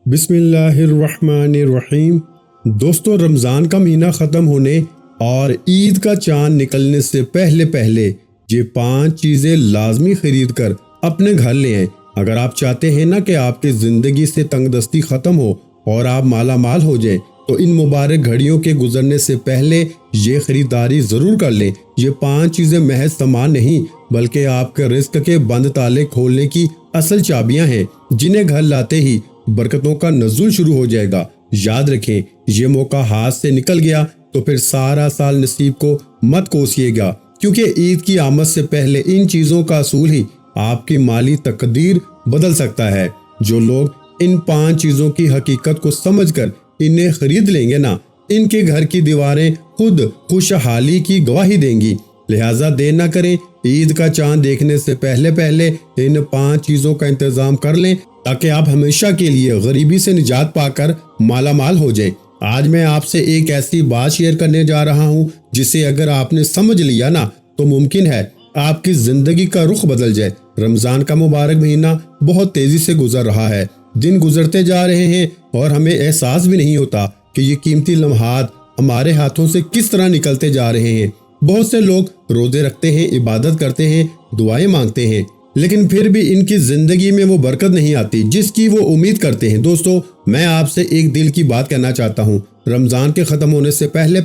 بسم اللہ الرحمن الرحیم۔ دوستو، رمضان کا مہینہ ختم ہونے اور عید کا چاند نکلنے سے پہلے یہ 5 چیزیں لازمی خرید کر اپنے گھر لے آئیں۔ اگر آپ چاہتے ہیں نا کہ آپ کی زندگی سے تنگ دستی ختم ہو اور آپ مالا مال ہو جائیں، تو ان مبارک گھڑیوں کے گزرنے سے پہلے یہ خریداری ضرور کر لیں۔ یہ 5 چیزیں محض سامان نہیں بلکہ آپ کے رزق کے بند تالے کھولنے کی اصل چابیاں ہیں، جنہیں گھر لاتے ہی برکتوں کا نزول شروع ہو جائے گا۔ یاد رکھیں، یہ موقع ہاتھ سے نکل گیا تو پھر سارا سال نصیب کو مت کوسیے گا، کیونکہ عید کی آمد سے پہلے ان چیزوں کا اصول ہی آپ کی مالی تقدیر بدل سکتا ہے۔ جو لوگ ان 5 چیزوں کی حقیقت کو سمجھ کر انہیں خرید لیں گے نا، ان کے گھر کی دیواریں خود خوشحالی کی گواہی دیں گی۔ لہٰذا دیر نہ کریں، عید کا چاند دیکھنے سے پہلے ان 5 چیزوں کا انتظام کر لیں تاکہ آپ ہمیشہ کے لیے غریبی سے نجات پا کر مالا مال ہو جائیں۔ آج میں آپ سے ایک ایسی بات شیئر کرنے جا رہا ہوں جسے اگر آپ نے سمجھ لیا نا تو ممکن ہے آپ کی زندگی کا رخ بدل جائے۔ رمضان کا مبارک مہینہ بہت تیزی سے گزر رہا ہے، دن گزرتے جا رہے ہیں اور ہمیں احساس بھی نہیں ہوتا کہ یہ قیمتی لمحات ہمارے ہاتھوں سے کس طرح نکلتے جا رہے ہیں۔ بہت سے لوگ روزے رکھتے ہیں، عبادت کرتے ہیں، دعائیں مانگتے ہیں، لیکن پھر بھی ان کی زندگی میں وہ برکت نہیں آتی جس کی وہ امید کرتے ہیں۔ دوستو، میں آپ سے ایک دل کی بات کہنا چاہتا ہوں۔ رمضان کے ختم ہونے سے پہلے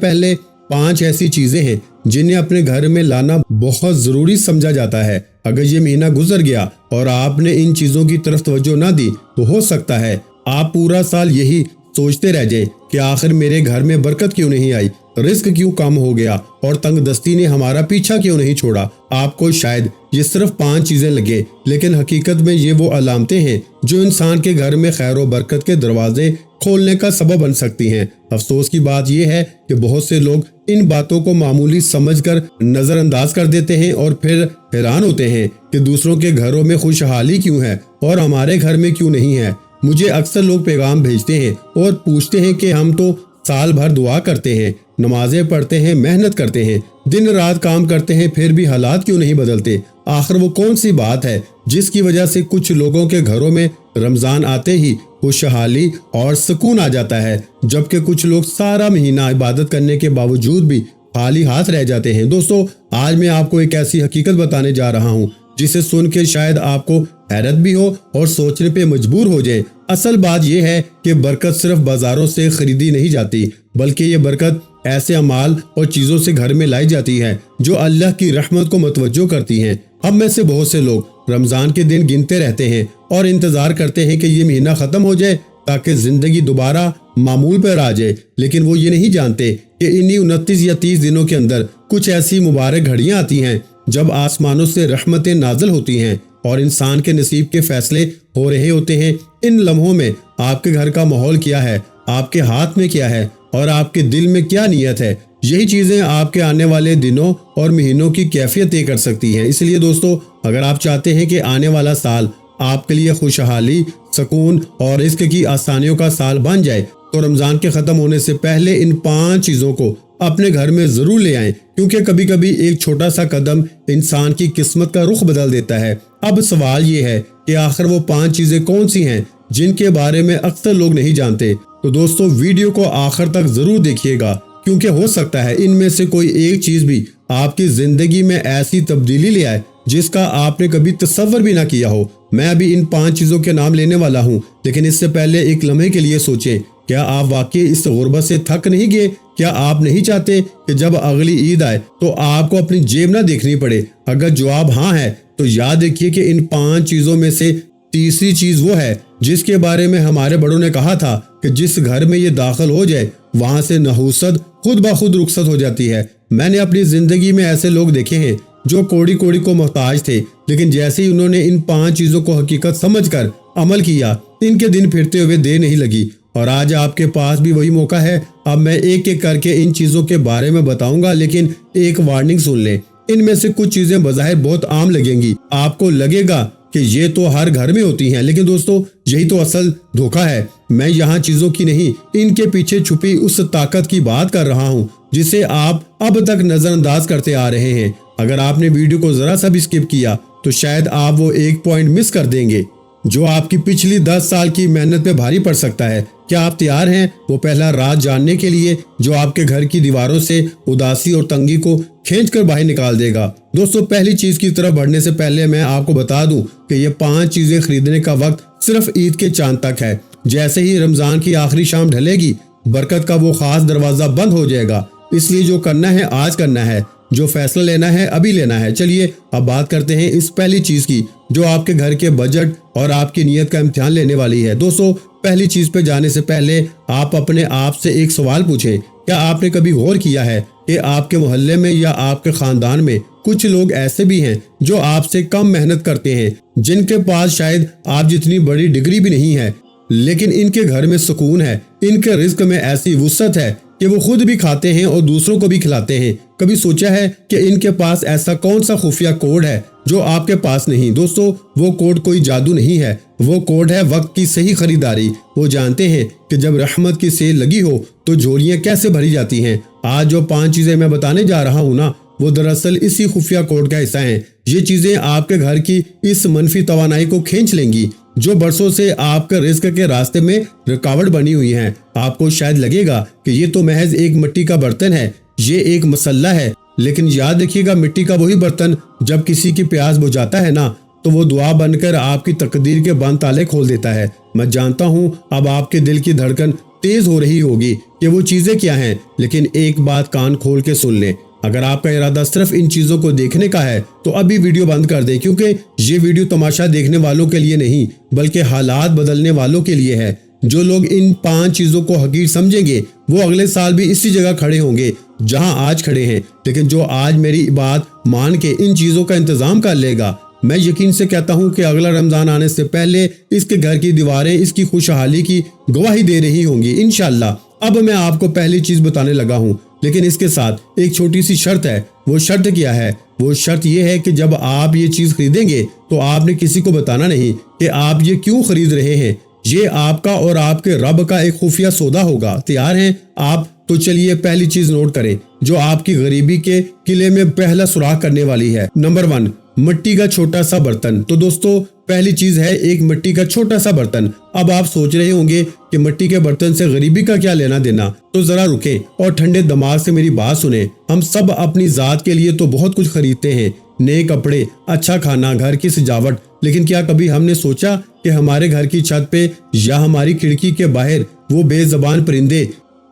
5 ایسی چیزیں ہیں جنہیں اپنے گھر میں لانا بہت ضروری سمجھا جاتا ہے۔ اگر یہ مہینہ گزر گیا اور آپ نے ان چیزوں کی طرف توجہ نہ دی تو ہو سکتا ہے آپ پورا سال یہی سوچتے رہ جائیں کہ آخر میرے گھر میں برکت کیوں نہیں آئی، رزق کیوں کم ہو گیا اور تنگ دستی نے ہمارا پیچھا کیوں نہیں چھوڑا۔ آپ کو شاید یہ صرف 5 چیزیں لگے، لیکن حقیقت میں یہ وہ علامتیں ہیں جو انسان کے گھر میں خیر و برکت کے دروازے کھولنے کا سبب بن سکتی ہیں۔ افسوس کی بات یہ ہے کہ بہت سے لوگ ان باتوں کو معمولی سمجھ کر نظر انداز کر دیتے ہیں اور پھر حیران ہوتے ہیں کہ دوسروں کے گھروں میں خوشحالی کیوں ہے اور ہمارے گھر میں کیوں نہیں ہے۔ مجھے اکثر لوگ پیغام بھیجتے ہیں اور پوچھتے ہیں کہ ہم تو سال بھر دعا کرتے ہیں، نمازیں پڑھتے ہیں، محنت کرتے ہیں، دن رات کام کرتے ہیں، پھر بھی حالات کیوں نہیں بدلتے؟ آخر وہ کون سی بات ہے جس کی وجہ سے کچھ لوگوں کے گھروں میں رمضان آتے ہی خوشحالی اور سکون آ جاتا ہے، جبکہ کچھ لوگ سارا مہینہ عبادت کرنے کے باوجود بھی خالی ہاتھ رہ جاتے ہیں؟ دوستو، آج میں آپ کو ایک ایسی حقیقت بتانے جا رہا ہوں جسے سن کے شاید آپ کو حیرت بھی ہو اور سوچنے پہ مجبور ہو جائے۔ اصل بات یہ ہے کہ برکت صرف بازاروں سے خریدی نہیں جاتی، بلکہ یہ برکت ایسے اعمال اور چیزوں سے گھر میں لائی جاتی ہے جو اللہ کی رحمت کو متوجہ کرتی ہیں۔ ہم میں سے بہت سے لوگ رمضان کے دن گنتے رہتے ہیں اور انتظار کرتے ہیں کہ یہ مہینہ ختم ہو جائے تاکہ زندگی دوبارہ معمول پر آ جائے، لیکن وہ یہ نہیں جانتے کہ انہی 29 یا 30 دنوں کے اندر کچھ ایسی مبارک گھڑیاں آتی ہیں جب آسمانوں سے رحمتیں نازل ہوتی ہیں اور انسان کے نصیب کے فیصلے ہو رہے ہوتے ہیں۔ ان لمحوں میں آپ کے گھر کا ماحول کیا ہے، آپ کے ہاتھ میں کیا ہے اور آپ کے دل میں کیا نیت ہے، یہی چیزیں آپ کے آنے والے دنوں اور مہینوں کی کیفیت طے کر سکتی ہیں۔ اس لیے دوستو، اگر آپ چاہتے ہیں کہ آنے والا سال آپ کے لیے خوشحالی، سکون اور رزق کی آسانیوں کا سال بن جائے تو رمضان کے ختم ہونے سے پہلے ان 5 چیزوں کو اپنے گھر میں ضرور لے آئیں، کیونکہ کبھی کبھی ایک چھوٹا سا قدم انسان کی قسمت کا رخ بدل دیتا ہے۔ اب سوال یہ ہے کہ آخر وہ 5 چیزیں کون سی ہیں جن کے بارے میں اکثر لوگ نہیں جانتے؟ تو دوستو، ویڈیو کو آخر تک ضرور دیکھیے گا، کیونکہ ہو سکتا ہے ان میں سے کوئی ایک چیز بھی آپ کی زندگی میں ایسی تبدیلی لے آئے جس کا آپ نے کبھی تصور بھی نہ کیا ہو۔ میں ابھی ان 5 چیزوں کے نام لینے والا ہوں، لیکن اس سے پہلے ایک لمحے کے لیے سوچیں، کیا آپ واقعی اس غربت سے تھک نہیں گئے؟ کیا آپ نہیں چاہتے کہ جب اگلی عید آئے تو آپ کو اپنی جیب نہ دیکھنی پڑے؟ اگر جواب ہاں ہے تو یاد رکھیے کہ ان 5 چیزوں میں سے تیسری چیز وہ ہے جس کے بارے میں ہمارے بڑوں نے کہا تھا کہ جس گھر میں یہ داخل ہو جائے وہاں سے نحوست خود بخود رخصت ہو جاتی ہے۔ میں نے اپنی زندگی میں ایسے لوگ دیکھے ہیں جو کوڑی کوڑی کو محتاج تھے، لیکن جیسے ہی انہوں نے ان 5 چیزوں کو حقیقت سمجھ کر عمل کیا، ان کے دن پھرتے ہوئے دیر نہیں لگی۔ اور آج آپ کے پاس بھی وہی موقع ہے۔ اب میں ایک ایک کر کے ان چیزوں کے بارے میں بتاؤں گا، لیکن ایک وارننگ سن لیں۔ ان میں سے کچھ چیزیں بظاہر بہت عام لگیں گی، آپ کو لگے گا کہ یہ تو ہر گھر میں ہوتی ہیں، لیکن دوستو، یہی تو اصل دھوکہ ہے۔ میں یہاں چیزوں کی نہیں، ان کے پیچھے چھپی اس طاقت کی بات کر رہا ہوں جسے آپ اب تک نظر انداز کرتے آ رہے ہیں۔ اگر آپ نے ویڈیو کو ذرا سا بھی سکپ کیا تو شاید آپ وہ ایک پوائنٹ مس کر دیں گے۔ جو آپ کی پچھلی 10 سال کی محنت پہ بھاری پڑ سکتا ہے۔ کیا آپ تیار ہیں وہ پہلا راز جاننے کے لیے جو آپ کے گھر کی دیواروں سے اداسی اور تنگی کو کھینچ کر باہر نکال دے گا؟ دوستو، پہلی چیز کی طرف بڑھنے سے پہلے میں آپ کو بتا دوں کہ یہ 5 چیزیں خریدنے کا وقت صرف عید کے چاند تک ہے۔ جیسے ہی رمضان کی آخری شام ڈھلے گی، برکت کا وہ خاص دروازہ بند ہو جائے گا۔ اس لیے جو کرنا ہے آج کرنا ہے، جو فیصلہ لینا ہے ابھی لینا ہے۔ چلیے اب بات کرتے ہیں اس پہلی چیز کی جو آپ کے گھر کے بجٹ اور آپ کی نیت کا امتحان لینے والی ہے۔ دوستو، پہلی چیز پہ جانے سے پہلے آپ اپنے آپ سے ایک سوال پوچھیں۔ کیا آپ نے کبھی غور کیا ہے کہ آپ کے محلے میں یا آپ کے خاندان میں کچھ لوگ ایسے بھی ہیں جو آپ سے کم محنت کرتے ہیں، جن کے پاس شاید آپ جتنی بڑی ڈگری بھی نہیں ہے، لیکن ان کے گھر میں سکون ہے، ان کے رزق میں ایسی وسعت ہے کہ وہ خود بھی کھاتے ہیں اور دوسروں کو بھی کھلاتے ہیں۔ کبھی سوچا ہے کہ ان کے پاس ایسا کون سا خفیہ کوڈ ہے جو آپ کے پاس نہیں؟ دوستو، وہ کوڈ کوئی جادو نہیں ہے، وہ کوڈ ہے وقت کی صحیح خریداری۔ وہ جانتے ہیں کہ جب رحمت کی سیل لگی ہو تو جھولیاں کیسے بھری جاتی ہیں۔ آج جو 5 چیزیں میں بتانے جا رہا ہوں نا، وہ دراصل اسی خفیہ کوڈ کا حصہ ہیں۔ یہ چیزیں آپ کے گھر کی اس منفی توانائی کو کھینچ لیں گی جو برسوں سے آپ کے رزق کے راستے میں رکاوٹ بنی ہوئی ہیں۔ آپ کو شاید لگے گا کہ یہ تو محض ایک مٹی کا برتن ہے، یہ ایک مسلح ہے، لیکن یاد رکھیے گا مٹی کا وہی برتن جب کسی کی پیاس بجھاتا ہے نا تو وہ دعا بن کر آپ کی تقدیر کے بند تالے کھول دیتا ہے۔ میں جانتا ہوں اب آپ کے دل کی دھڑکن تیز ہو رہی ہوگی کہ وہ چیزیں کیا ہیں، لیکن ایک بات کان کھول کے سن لیں۔ اگر آپ کا ارادہ صرف ان چیزوں کو دیکھنے کا ہے تو ابھی ویڈیو بند کر دیں، کیونکہ یہ ویڈیو تماشا دیکھنے والوں کے لیے نہیں بلکہ حالات بدلنے والوں کے لیے ہے۔ جو لوگ ان 5 چیزوں کو حقیر سمجھیں گے وہ اگلے سال بھی اسی جگہ کھڑے ہوں گے جہاں آج کھڑے ہیں، لیکن جو آج میری بات مان کے ان چیزوں کا انتظام کر لے گا، میں یقین سے کہتا ہوں کہ اگلا رمضان آنے سے پہلے اس کے گھر کی دیواریں اس کی خوشحالی کی گواہی دے رہی ہوں گی انشاءاللہ۔ اب میں آپ کو پہلی چیز بتانے لگا ہوں، لیکن اس کے ساتھ ایک چھوٹی سی شرط ہے۔ وہ شرط کیا ہے؟ وہ شرط یہ ہے کہ جب آپ یہ چیز خریدیں گے تو آپ نے کسی کو بتانا نہیں کہ آپ یہ کیوں خرید رہے ہیں۔ یہ آپ کا اور آپ کے رب کا ایک خفیہ سودا ہوگا۔ تیار ہیں آپ؟ تو چلیے پہلی چیز نوٹ کریں جو آپ کی غریبی کے قلعے میں پہلا سوراخ کرنے والی ہے۔ نمبر 1، مٹی کا چھوٹا سا برتن۔ تو دوستو، پہلی چیز ہے ایک مٹی کا چھوٹا سا برتن۔ اب آپ سوچ رہے ہوں گے کہ مٹی کے برتن سے غریبی کا کیا لینا دینا؟ تو ذرا رکیں اور ٹھنڈے دماغ سے میری بات سنیں۔ ہم سب اپنی ذات کے لیے تو بہت کچھ خریدتے ہیں، نئے کپڑے، اچھا کھانا، گھر کی سجاوٹ، لیکن کیا کبھی ہم نے سوچا کہ ہمارے گھر کی چھت پہ یا ہماری کھڑکی کے باہر وہ بے زبان پرندے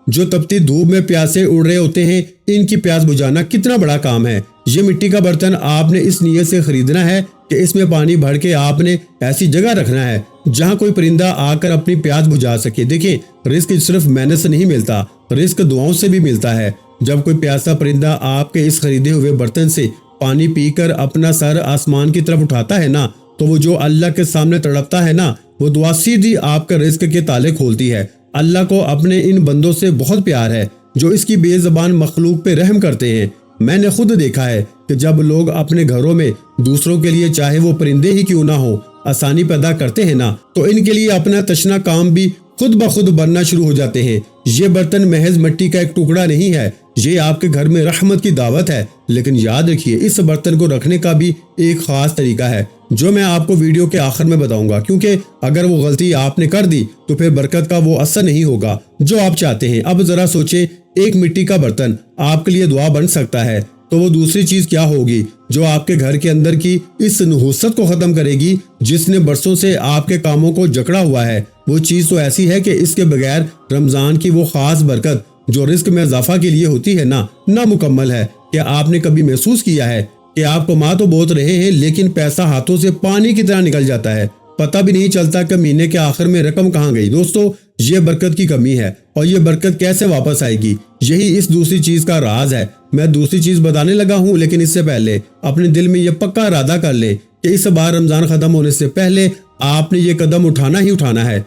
جو تپتی دھوپ میں پیاسے اڑ رہے ہوتے ہیں، ان کی پیاس بجھانا کتنا بڑا کام ہے؟ یہ مٹی کا برتن آپ نے اس نیت سے خریدنا ہے کہ اس میں پانی بھر کے آپ نے ایسی جگہ رکھنا ہے جہاں کوئی پرندہ آ کر اپنی پیاس بجھا سکے۔ دیکھیں، رزق صرف محنت سے نہیں ملتا، رزق دعاؤں سے بھی ملتا ہے۔ جب کوئی پیاسا پرندہ آپ کے اس خریدے ہوئے برتن سے پانی پی کر اپنا سر آسمان کی طرف اٹھاتا ہے نا، تو وہ جو اللہ کے سامنے تڑپتا ہے نا، وہ دعا سیدھی آپ کے رزق کے تالے کھولتی ہے۔ اللہ کو اپنے ان بندوں سے بہت پیار ہے جو اس کی بے زبان مخلوق پہ رحم کرتے ہیں۔ میں نے خود دیکھا ہے کہ جب لوگ اپنے گھروں میں دوسروں کے لیے چاہے وہ پرندے ہی کیوں نہ ہو آسانی پیدا کرتے ہیں نا، تو ان کے لیے اپنا تشنا کام بھی خود بخود بننا شروع ہو جاتے ہیں۔ یہ برتن محض مٹی کا ایک ٹکڑا نہیں ہے، یہ آپ کے گھر میں رحمت کی دعوت ہے۔ لیکن یاد رکھیے اس برتن کو رکھنے کا بھی ایک خاص طریقہ ہے جو میں آپ کو ویڈیو کے آخر میں بتاؤں گا، کیونکہ اگر وہ غلطی آپ نے کر دی تو پھر برکت کا وہ اثر نہیں ہوگا جو آپ چاہتے ہیں۔ اب ذرا سوچیں، ایک مٹی کا برتن آپ کے لیے دعا بن سکتا ہے، تو وہ دوسری چیز کیا ہوگی جو آپ کے گھر کے اندر کی اس نحوست کو ختم کرے گی جس نے برسوں سے آپ کے کاموں کو جکڑا ہوا ہے؟ وہ چیز تو ایسی ہے کہ اس کے بغیر رمضان کی وہ خاص برکت جو رزق میں اضافہ کے لیے ہوتی ہے نا، نامکمل ہے۔ کیا آپ نے کبھی محسوس کیا ہے کہ آپ کما تو بہت رہے ہیں لیکن پیسہ ہاتھوں سے پانی کی طرح نکل جاتا ہے، پتہ بھی نہیں چلتا کہ مہینے کے آخر میں رقم کہاں گئی؟ دوستو، یہ برکت کی کمی ہے، اور یہ برکت کیسے واپس آئے گی؟ یہی اس دوسری چیز کا راز ہے۔ میں دوسری چیز بتانے لگا ہوں، لیکن اس سے پہلے اپنے دل میں یہ پکا ارادہ کر لیں کہ اس بار رمضان ختم ہونے سے پہلے آپ نے یہ قدم اٹھانا ہی اٹھانا ہے۔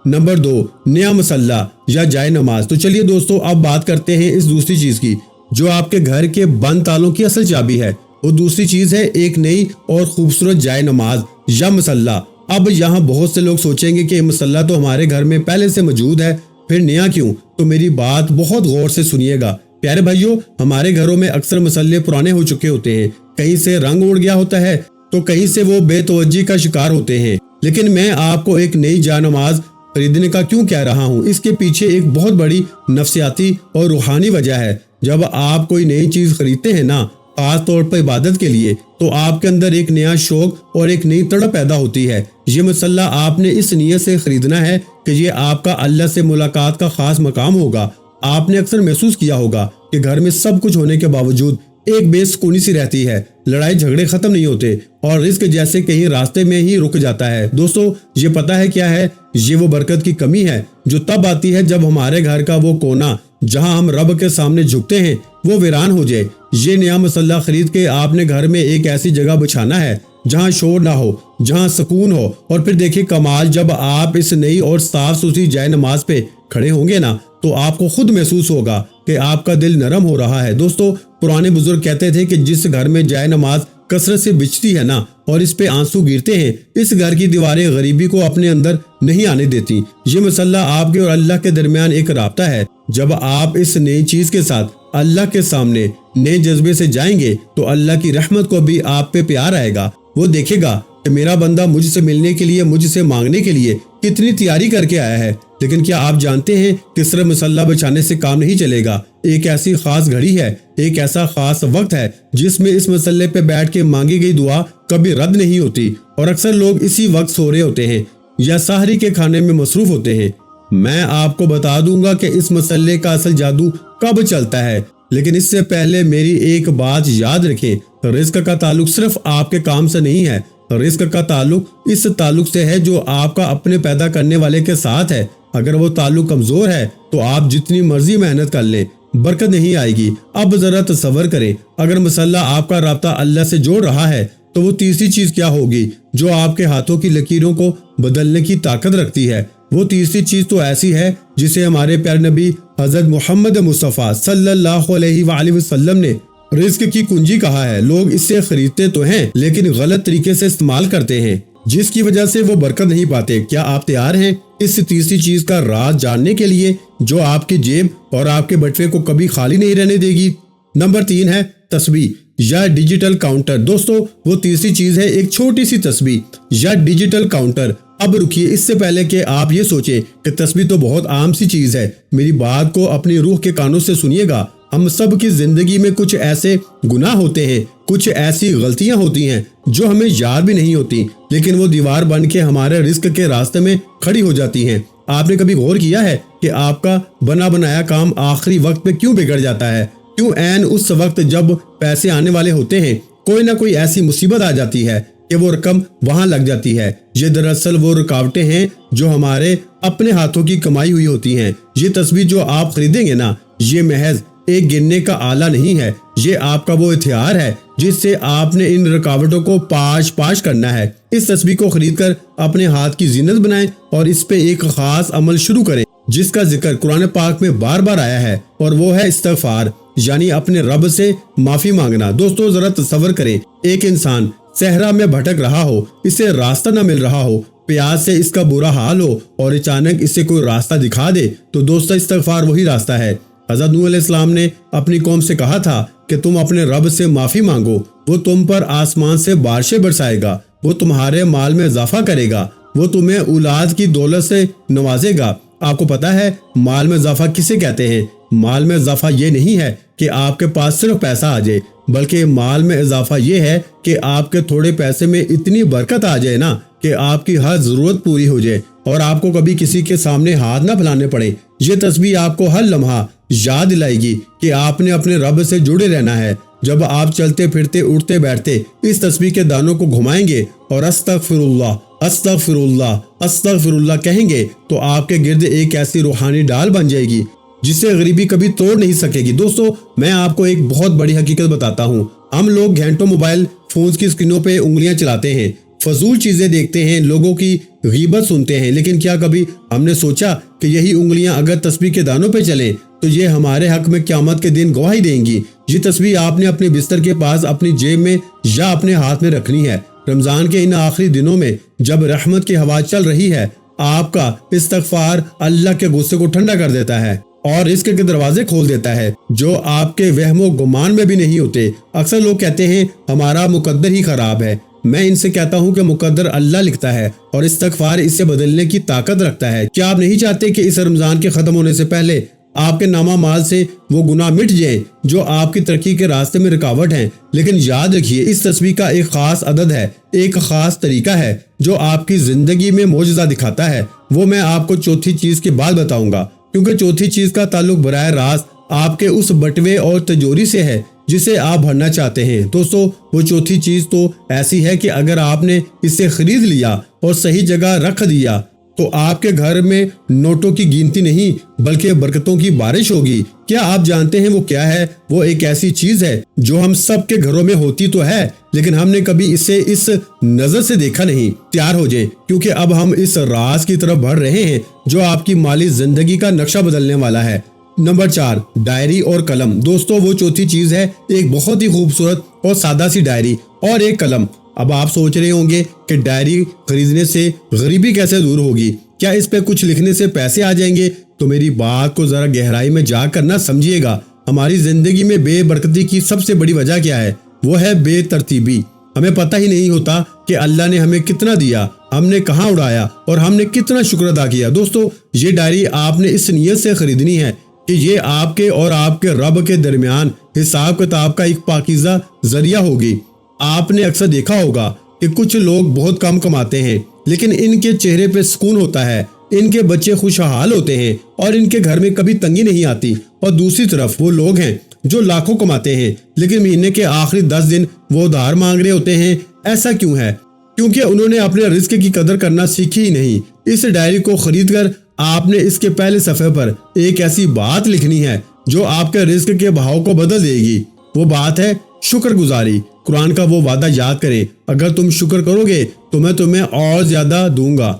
نمبر 2، نیا مسلح یا جائے نماز۔ تو چلیے دوستو، اب بات کرتے ہیں اس دوسری چیز کی جو آپ کے گھر کے بند تالوں کی اصل چابی ہے۔ وہ دوسری چیز ہے ایک نئی اور خوبصورت جائے نماز یا مسلح۔ اب یہاں بہت سے لوگ سوچیں گے کہ مسلح تو ہمارے گھر میں پہلے سے موجود ہے، پھر نیا کیوں؟ تو میری بات بہت غور سے سنیے گا پیارے بھائیوں، ہمارے گھروں میں اکثر مسلح پرانے ہو چکے ہوتے ہیں، کہیں سے رنگ اڑ گیا ہوتا ہے تو کہیں سے وہ بے توجہی کا شکار ہوتے ہیں، لیکن میں آپ کو ایک نئی جانماز خریدنے کا کیوں کہہ رہا ہوں؟ اس کے پیچھے ایک بہت بڑی نفسیاتی اور روحانی وجہ ہے۔ جب آپ کوئی نئی چیز خریدتے ہیں نا، خاص طور پر عبادت کے لیے، تو آپ کے اندر ایک نیا شوق اور ایک نئی تڑپ پیدا ہوتی ہے۔ یہ مسلح آپ نے اس نیت سے خریدنا ہے کہ یہ آپ کا اللہ سے ملاقات کا خاص مقام ہوگا۔ آپ نے اکثر محسوس کیا ہوگا کہ گھر میں سب کچھ ہونے کے باوجود ایک بے سکونی سی رہتی ہے، لڑائی جھگڑے ختم نہیں ہوتے اور رزق جیسے کہیں راستے میں ہی رک جاتا ہے۔ دوستو، یہ پتہ ہے کیا ہے؟ یہ وہ برکت کی کمی ہے جو تب آتی ہے جب ہمارے گھر کا وہ کونا جہاں ہم رب کے سامنے جھکتے ہیں وہ ویران ہو جائے۔ یہ نیا مسلح خرید کے آپ نے گھر میں ایک ایسی جگہ بچھانا ہے جہاں شور نہ ہو، جہاں سکون ہو، اور پھر دیکھیں کمال، جب آپ اس نئی اور صاف ستھری جائے نماز پہ کھڑے ہوں گے نا، تو آپ کو خود محسوس ہوگا کہ آپ کا دل نرم ہو رہا ہے۔ دوستو، پرانے بزرگ کہتے تھے کہ جس گھر میں جائے نماز کثرت سے بچتی ہے نا اور اس پہ آنسو گرتے ہیں، اس گھر کی دیواریں غریبی کو اپنے اندر نہیں آنے دیتی۔ یہ مسلح آپ کے اور اللہ کے درمیان ایک رابطہ ہے۔ جب آپ اس نئی چیز کے ساتھ اللہ کے سامنے نئے جذبے سے جائیں گے تو اللہ کی رحمت کو بھی آپ پہ پیار آئے گا۔ وہ دیکھے گا کہ میرا بندہ مجھ سے ملنے کے لیے، مجھ سے مانگنے کے لیے کتنی تیاری کر کے آیا ہے۔ لیکن کیا آپ جانتے ہیں کہ صرف مسلح بچھانے سے کام نہیں چلے گا؟ ایک ایسی خاص گھڑی ہے، ایک ایسا خاص وقت ہے جس میں اس مسلح پہ بیٹھ کے مانگی گئی دعا کبھی رد نہیں ہوتی، اور اکثر لوگ اسی وقت سو رہے ہوتے ہیں یا سحری کے کھانے میں مصروف ہوتے ہیں۔ میں آپ کو بتا دوں گا کہ اس مسلح کا اصل جادو کب چلتا ہے، لیکن اس سے پہلے میری ایک بات یاد رکھیں، رزق کا تعلق صرف آپ کے کام سے نہیں ہے، رزق کا تعلق اس تعلق سے ہے جو آپ کا اپنے پیدا کرنے والے کے ساتھ ہے۔ اگر وہ تعلق کمزور ہے تو آپ جتنی مرضی محنت کر لیں، برکت نہیں آئے گی۔ اب ذرا تصور کریں، اگر مسلح آپ کا رابطہ اللہ سے جوڑ رہا ہے تو وہ تیسری چیز کیا ہوگی جو آپ کے ہاتھوں کی لکیروں کو بدلنے کی طاقت رکھتی ہے؟ وہ تیسری چیز تو ایسی ہے جسے ہمارے پیارے نبی حضرت محمد مصطفیٰ صلی اللہ علیہ وآلہ وسلم نے رزق کی کنجی کہا ہے۔ لوگ اس سے خریدتے تو ہیں لیکن غلط طریقے سے استعمال کرتے ہیں، جس کی وجہ سے وہ برکت نہیں پاتے۔ کیا آپ تیار ہیں اس تیسری چیز کا راز جاننے کے لیے جو آپ کی جیب اور آپ کے بٹوے کو کبھی خالی نہیں رہنے دے گی؟ نمبر 3 ہے تسبیح یا ڈیجیٹل کاؤنٹر۔ دوستو، وہ تیسری چیز ہے ایک چھوٹی سی تسبیح یا ڈیجیٹل کاؤنٹر۔ اب رکیے، اس سے پہلے کہ آپ یہ سوچیں کہ تسبیح تو بہت عام سی چیز ہے، میری بات کو اپنی روح کے کانوں سے سنیے گا۔ ہم سب کی زندگی میں کچھ ایسے گناہ ہوتے ہیں، کچھ ایسی غلطیاں ہوتی ہیں جو ہمیں یاد بھی نہیں ہوتی، لیکن وہ دیوار بن کے ہمارے رزق کے راستے میں کھڑی ہو جاتی ہیں۔ آپ نے کبھی غور کیا ہے کہ آپ کا بنا بنایا کام آخری وقت پہ کیوں بگڑ جاتا ہے؟ کیوں عین اس وقت جب پیسے آنے والے ہوتے ہیں کوئی نہ کوئی ایسی مصیبت آ جاتی ہے کہ وہ رقم وہاں لگ جاتی ہے؟ یہ دراصل وہ رکاوٹیں ہیں جو ہمارے اپنے ہاتھوں کی کمائی ہوئی ہوتی ہیں۔ یہ تسبیح جو آپ خریدیں گے نا، یہ محض ایک گننے کا آلہ نہیں ہے، یہ آپ کا وہ ہتھیار ہے جس سے آپ نے ان رکاوٹوں کو پاش کرنا ہے۔ اس تسبیح کو خرید کر اپنے ہاتھ کی زینت بنائیں اور اس پہ ایک خاص عمل شروع کریں جس کا ذکر قرآن پاک میں بار بار آیا ہے، اور وہ ہے استغفار، یعنی اپنے رب سے معافی مانگنا۔ دوستو، ذرا تصور کریں، ایک انسان صحرا میں بھٹک رہا ہو، اسے راستہ نہ مل رہا ہو، پیاس سے اس کا برا حال ہو اور اچانک اسے کوئی راستہ دکھا دے تو دوستو، استغفار وہی راستہ ہے۔ حضرت نوح علیہ السلام نے اپنی قوم سے کہا تھا کہ تم اپنے رب سے معافی مانگو، وہ تم پر آسمان سے بارشیں برسائے گا، وہ تمہارے مال میں اضافہ کرے گا، وہ تمہیں اولاد کی دولت سے نوازے گا۔ آپ کو پتا ہے مال میں اضافہ کسے کہتے ہیں؟ مال میں اضافہ یہ نہیں ہے کہ آپ کے پاس صرف پیسہ آ جائے، بلکہ مال میں اضافہ یہ ہے کہ آپ کے تھوڑے پیسے میں اتنی برکت آ جائے نا کہ آپ کی ہر ضرورت پوری ہو جائے اور آپ کو کبھی کسی کے سامنے ہاتھ نہ پھیلانے پڑے۔ یہ تسبیح آپ کو ہر لمحہ یاد دلائے گی کہ آپ نے اپنے رب سے جڑے رہنا ہے۔ جب آپ چلتے پھرتے اٹھتے بیٹھتے اس تسبیح کے دانوں کو گھمائیں گے اور استغفر اللہ استغفر اللہ استغفر اللہ کہیں گے تو آپ کے گرد ایک ایسی روحانی ڈال بن جائے گی جسے غریبی کبھی توڑ نہیں سکے گی۔ دوستو، میں آپ کو ایک بہت بڑی حقیقت بتاتا ہوں۔ ہم لوگ گھنٹوں موبائل فونز کی اسکرینوں پہ انگلیاں چلاتے ہیں، فضول چیزیں دیکھتے ہیں، لوگوں کی غیبت سنتے ہیں، لیکن کیا کبھی ہم نے سوچا کہ یہی انگلیاں اگر تسبیح کے دانوں پہ چلیں تو یہ ہمارے حق میں قیامت کے دن گواہی دیں گی؟ یہ تسبیح آپ نے اپنے بستر کے پاس، اپنی جیب میں یا اپنے ہاتھ میں رکھنی ہے۔ رمضان کے ان آخری دنوں میں جب رحمت کی ہوا چل رہی ہے، آپ کا استغفار اللہ کے غصے کو ٹھنڈا کر دیتا ہے اور رزق کے دروازے کھول دیتا ہے جو آپ کے وہم و گمان میں بھی نہیں ہوتے۔ اکثر لوگ کہتے ہیں ہمارا مقدر ہی خراب ہے، میں ان سے کہتا ہوں کہ مقدر اللہ لکھتا ہے اور استغفار اسے بدلنے کی طاقت رکھتا ہے۔ کیا آپ نہیں چاہتے کہ اس رمضان کے ختم ہونے سے پہلے آپ کے نامہ مال سے وہ گناہ مٹ جائیں جو آپ کی ترقی کے راستے میں رکاوٹ ہیں؟ لیکن یاد رکھیے، اس تسبیح کا ایک خاص عدد ہے، ایک خاص طریقہ ہے جو آپ کی زندگی میں معجزہ دکھاتا ہے۔ وہ میں آپ کو چوتھی چیز کے بعد بتاؤں گا، کیونکہ چوتھی چیز کا تعلق براہ راست آپ کے اس بٹوے اور تجوری سے ہے جسے آپ بھرنا چاہتے ہیں۔ دوستو، وہ چوتھی چیز تو ایسی ہے کہ اگر آپ نے اسے خرید لیا اور صحیح جگہ رکھ دیا تو آپ کے گھر میں نوٹوں کی گنتی نہیں بلکہ برکتوں کی بارش ہوگی۔ کیا آپ جانتے ہیں وہ کیا ہے؟ وہ ایک ایسی چیز ہے جو ہم سب کے گھروں میں ہوتی تو ہے، لیکن ہم نے کبھی اسے اس نظر سے دیکھا نہیں۔ تیار ہو جائیں، کیونکہ اب ہم اس راز کی طرف بڑھ رہے ہیں جو آپ کی مالی زندگی کا نقشہ بدلنے والا ہے۔ نمبر 4، ڈائری اور قلم۔ دوستو، وہ چوتھی چیز ہے ایک بہت ہی خوبصورت اور سادہ سی ڈائری اور ایک قلم۔ اب آپ سوچ رہے ہوں گے کہ ڈائری خریدنے سے غریبی کیسے دور ہوگی؟ کیا اس پہ کچھ لکھنے سے پیسے آ جائیں گے؟ تو میری بات کو ذرا گہرائی میں جا کر نہ سمجھیے گا۔ ہماری زندگی میں بے برکتی کی سب سے بڑی وجہ کیا ہے؟ وہ ہے بے ترتیبی۔ ہمیں پتہ ہی نہیں ہوتا کہ اللہ نے ہمیں کتنا دیا، ہم نے کہاں اڑایا اور ہم نے کتنا شکر ادا کیا۔ دوستو، یہ ڈائری آپ نے اس نیت سے خریدنی ہے کہ یہ آپ کے اور آپ کے رب کے درمیان حساب کتاب کا ایک پاکیزہ ذریعہ ہوگی۔ آپ نے اکثر دیکھا ہوگا کہ کچھ لوگ بہت کم کماتے ہیں لیکن ان کے چہرے پہ سکون ہوتا ہے، ان کے بچے خوشحال ہوتے ہیں اور ان کے گھر میں کبھی تنگی نہیں آتی۔ اور دوسری طرف وہ لوگ ہیں جو لاکھوں کماتے ہیں لیکن مہینے کے آخری 10 دن وہ ادھار مانگ رہے ہوتے ہیں۔ ایسا کیوں ہے؟ کیونکہ انہوں نے اپنے رزق کی قدر کرنا سیکھی ہی نہیں۔ اس ڈائری کو خرید کر آپ نے اس کے پہلے صفحے پر ایک ایسی بات لکھنی ہے جو آپ کے رزق کے بہاؤ کو بدل دے گی۔ وہ بات ہے شکر گزاری۔ قرآن کا وہ وعدہ یاد کریں، اگر تم شکر کرو گے تو میں تمہیں اور زیادہ دوں گا۔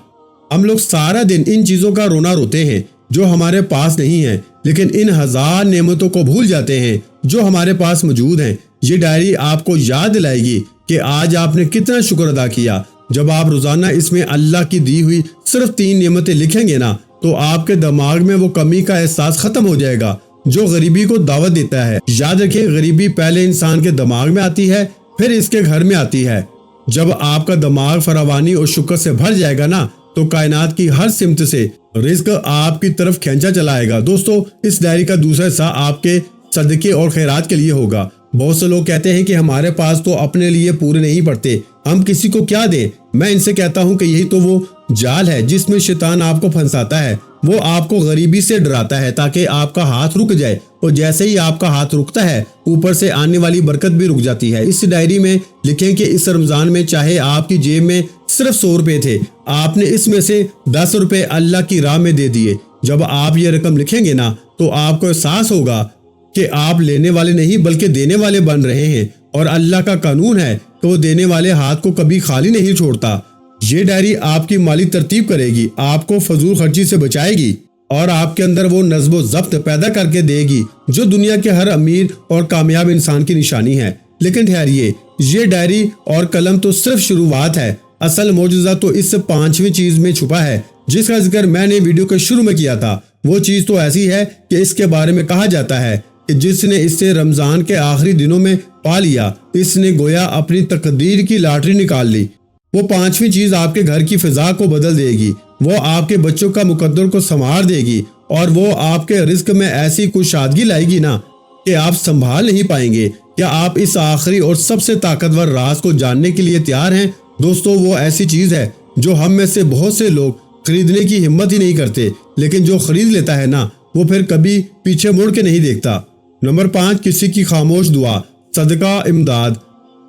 ہم لوگ سارا دن ان چیزوں کا رونا روتے ہیں جو ہمارے پاس نہیں ہیں، لیکن ان ہزار نعمتوں کو بھول جاتے ہیں جو ہمارے پاس موجود ہیں۔ یہ ڈائری آپ کو یاد دلائے گی کہ آج آپ نے کتنا شکر ادا کیا۔ جب آپ روزانہ اس میں اللہ کی دی ہوئی صرف 3 نعمتیں لکھیں گے نا تو آپ کے دماغ میں وہ کمی کا احساس ختم ہو جائے گا جو غریبی کو دعوت دیتا ہے۔ یاد رکھیں، غریبی پہلے انسان کے دماغ میں آتی ہے، پھر اس کے گھر میں آتی ہے۔ جب آپ کا دماغ فراوانی اور شکر سے بھر جائے گا نا تو کائنات کی ہر سمت سے رزق آپ کی طرف کھینچا چلائے گا۔ دوستو، اس ڈائری کا دوسرا حصہ آپ کے صدقے اور خیرات کے لیے ہوگا۔ بہت سے لوگ کہتے ہیں کہ ہمارے پاس تو اپنے لیے پورے نہیں پڑتے، ہم کسی کو کیا دیں؟ میں ان سے کہتا ہوں کہ یہی تو وہ جال ہے جس میں شیطان آپ کو پھنساتا ہے۔ وہ آپ کو غریبی سے ڈراتا ہے تاکہ آپ کا ہاتھ رک جائے، اور جیسے ہی آپ کا ہاتھ رکتا ہے اوپر سے آنے والی برکت بھی رک جاتی ہے۔ اس ڈائری میں لکھیں کہ اس رمضان میں چاہے آپ کی جیب میں صرف 100 روپے تھے، آپ نے اس میں سے 10 روپے اللہ کی راہ میں دے دیے۔ جب آپ یہ رقم لکھیں گے نا تو آپ کو احساس ہوگا کہ آپ لینے والے نہیں بلکہ دینے والے بن رہے ہیں، اور اللہ کا قانون ہے کہ وہ دینے والے ہاتھ کو کبھی خالی نہیں چھوڑتا۔ یہ ڈائری آپ کی مالی ترتیب کرے گی، آپ کو فضول خرچی سے بچائے گی اور آپ کے اندر وہ نظم و ضبط پیدا کر کے دے گی جو دنیا کے ہر امیر اور کامیاب انسان کی نشانی ہے۔ لیکن ٹھہریے، یہ ڈائری اور قلم تو صرف شروعات ہے، اصل معجزہ تو اس 5ویں چیز میں چھپا ہے جس کا ذکر میں نے ویڈیو کے شروع میں کیا تھا۔ وہ چیز تو ایسی ہے کہ اس کے بارے میں کہا جاتا ہے کہ جس نے اس سے رمضان کے آخری دنوں میں پا لیا، اس نے گویا اپنی تقدیر کی لاٹری نکال لی۔ وہ 5ویں چیز آپ کے گھر کی فضا کو بدل دے گی، وہ آپ کے بچوں کا مقدر کو سنوار دے گی، اور وہ آپ کے رزق میں ایسی کشادگی لائے گی نا کہ آپ سنبھال نہیں پائیں گے۔ کیا آپ اس آخری اور سب سے طاقتور راز کو جاننے کے لیے تیار ہیں؟ دوستو، وہ ایسی چیز ہے جو ہم میں سے بہت سے لوگ خریدنے کی ہمت ہی نہیں کرتے، لیکن جو خرید لیتا ہے نا وہ پھر کبھی پیچھے مڑ کے نہیں دیکھتا۔ نمبر 5، کسی کی خاموش دعا، صدقہ، امداد۔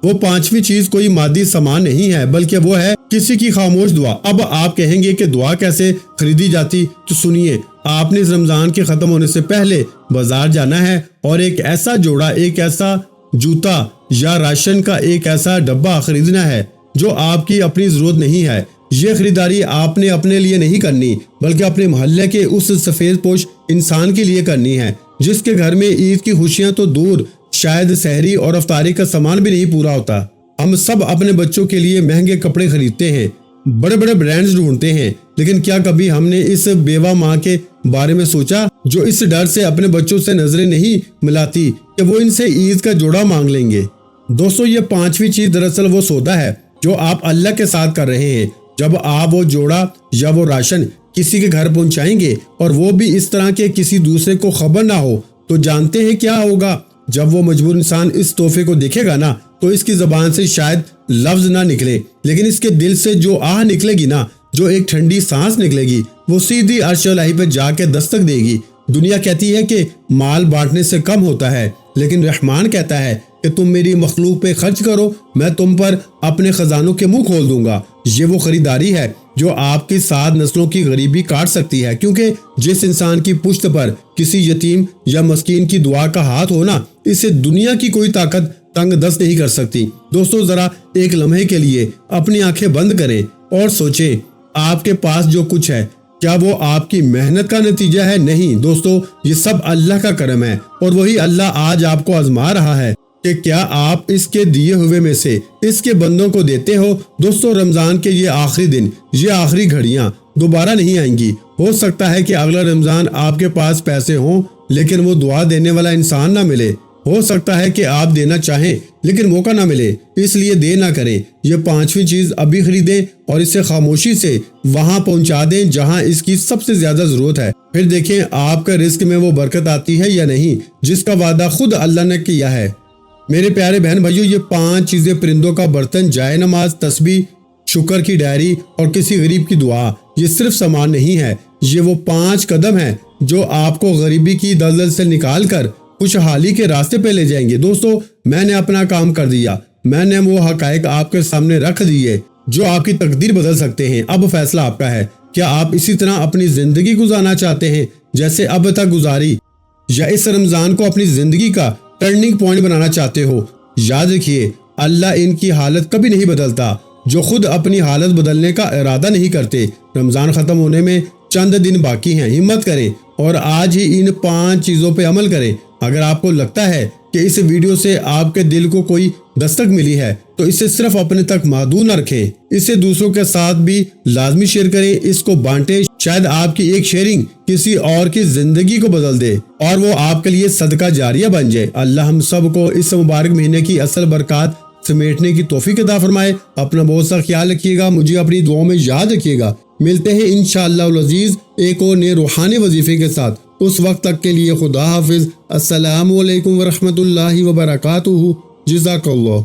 وہ 5ویں چیز کوئی مادی سامان نہیں ہے بلکہ وہ ہے کسی کی خاموش دعا۔ اب آپ کہیں گے کہ دعا کیسے خریدی جاتی؟ تو سنیے، آپ نے اس رمضان کے ختم ہونے سے پہلے بازار جانا ہے اور ایک ایسا جوڑا، ایک ایسا جوتا یا راشن کا ایک ایسا ڈبہ خریدنا ہے جو آپ کی اپنی ضرورت نہیں ہے۔ یہ خریداری آپ نے اپنے لیے نہیں کرنی بلکہ اپنے محلے کے اس سفید پوش انسان کے لیے کرنی ہے جس کے گھر میں عید کی خوشیاں تو دور، شاید سحری اور افطاری کا سامان بھی نہیں پورا ہوتا۔ ہم سب اپنے بچوں کے لیے مہنگے کپڑے خریدتے ہیں، بڑے بڑے برانڈز ڈھونڈتے ہیں، لیکن کیا کبھی ہم نے اس بیوہ ماں کے بارے میں سوچا جو اس ڈر سے اپنے بچوں سے نظریں نہیں ملاتی کہ وہ ان سے عید کا جوڑا مانگ لیں گے؟ دوستو، یہ 5ویں چیز دراصل وہ سودا ہے جو آپ اللہ کے ساتھ کر رہے ہیں۔ جب آپ وہ جوڑا یا وہ راشن کسی کے گھر پہنچائیں گے اور وہ بھی اس طرح کے کسی دوسرے کو خبر نہ ہو، تو جانتے ہیں کیا ہوگا؟ جب وہ مجبور انسان اس تحفے کو دیکھے گا نا، تو اس کی زبان سے شاید لفظ نہ نکلے، لیکن اس کے دل سے جو آہ نکلے گی نا، جو ایک ٹھنڈی سانس نکلے گی، وہ سیدھی عرش الہی پہ جا کے دستک دے گی۔ دنیا کہتی ہے کہ مال بانٹنے سے کم ہوتا ہے، لیکن رحمان کہتا ہے کہ تم میری مخلوق پہ خرچ کرو، میں تم پر اپنے خزانوں کے منہ کھول دوں گا۔ یہ وہ خریداری ہے جو آپ کی 7 نسلوں کی غریبی کاٹ سکتی ہے، کیونکہ جس انسان کی پشت پر کسی یتیم یا مسکین کی دعا کا ہاتھ ہونا، اسے دنیا کی کوئی طاقت تنگ دست نہیں کر سکتی۔ دوستو، ذرا ایک لمحے کے لیے اپنی آنکھیں بند کریں اور سوچیں، آپ کے پاس جو کچھ ہے کیا وہ آپ کی محنت کا نتیجہ ہے؟ نہیں دوستو، یہ سب اللہ کا کرم ہے، اور وہی اللہ آج آپ کو آزما رہا ہے کہ کیا آپ اس کے دیے ہوئے میں سے اس کے بندوں کو دیتے ہو۔ دوستو، رمضان کے یہ آخری دن، یہ آخری گھڑیاں دوبارہ نہیں آئیں گی۔ ہو سکتا ہے کہ اگلا رمضان آپ کے پاس پیسے ہوں لیکن وہ دعا دینے والا انسان نہ ملے۔ ہو سکتا ہے کہ آپ دینا چاہیں لیکن موقع نہ ملے، اس لیے دے نہ کریں۔ یہ 5ویں چیز ابھی خریدیں اور اسے خاموشی سے وہاں پہنچا دیں جہاں اس کی سب سے زیادہ ضرورت ہے۔ پھر دیکھیں آپ کا رزق میں وہ برکت آتی ہے یا نہیں جس کا وعدہ خود اللہ نے کیا ہے۔ میرے پیارے بہن بھائیو، یہ 5 چیزیں، پرندوں کا برتن، جائے نماز، تسبیح، شکر کی ڈائری اور کسی غریب کی دعا، یہ صرف سامان نہیں ہے، یہ وہ 5 قدم ہیں جو آپ کو غریبی کی دلدل سے نکال کر خوشحالی کے راستے پہ لے جائیں گے۔ دوستو، میں نے اپنا کام کر دیا، میں نے وہ حقائق آپ کے سامنے رکھ دیے جو آپ کی تقدیر بدل سکتے ہیں۔ اب فیصلہ آپ کا ہے، کیا آپ اسی طرح اپنی زندگی گزارنا چاہتے ہیں جیسے اب تک گزاری، یا اس رمضان کو اپنی زندگی کا ٹرننگ پوائنٹ بنانا چاہتے ہو؟ یاد رکھیے، اللہ ان کی حالت کبھی نہیں بدلتا جو خود اپنی حالت بدلنے کا ارادہ نہیں کرتے۔ رمضان ختم ہونے میں چند دن باقی ہیں، ہمت کریں اور آج ہی ان 5 چیزوں پہ عمل کریں۔ اگر آپ کو لگتا ہے کہ اس ویڈیو سے آپ کے دل کو کوئی دستک ملی ہے تو اسے صرف اپنے تک محدود نہ رکھیں، اسے دوسروں کے ساتھ بھی لازمی شیئر کریں، اس کو بانٹیں، شاید آپ کی ایک شیئرنگ کسی اور کی زندگی کو بدل دے اور وہ آپ کے لیے صدقہ جاریہ بن جائے۔ اللہ ہم سب کو اس مبارک مہینے کی اصل برکات سمیٹنے کی توفیق عطا فرمائے۔ اپنا بہت سا خیال رکھیے گا، مجھے اپنی دعاؤں میں یاد رکھیے گا۔ ملتے ہیں انشاءاللہ العزیز ایک اور نئے روحانی وظیفے کے ساتھ، اس وقت تک کے لیے خدا حافظ۔ السلام علیکم ورحمۃ اللہ وبرکاتہ۔ جزاک اللہ۔